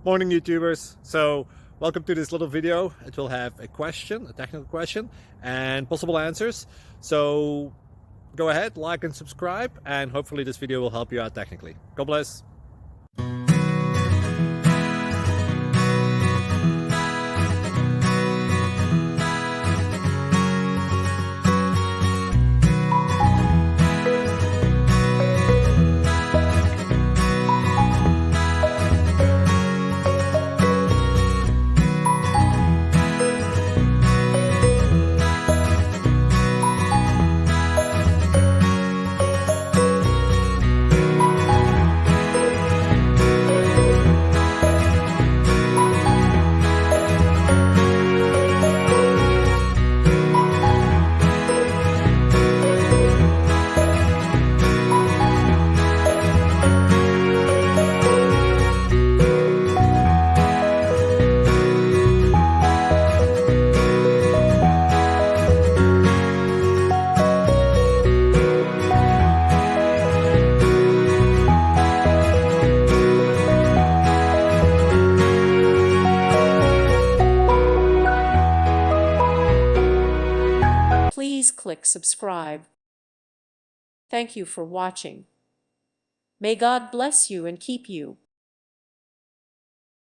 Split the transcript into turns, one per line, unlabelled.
Morning YouTubers. So welcome to this little video. It will have a question, a technical question, and possible answers. So go ahead, like and subscribe, and hopefully this video will help you out technically. God bless.
Please click subscribe. Thank you for watching. May God bless you and keep you.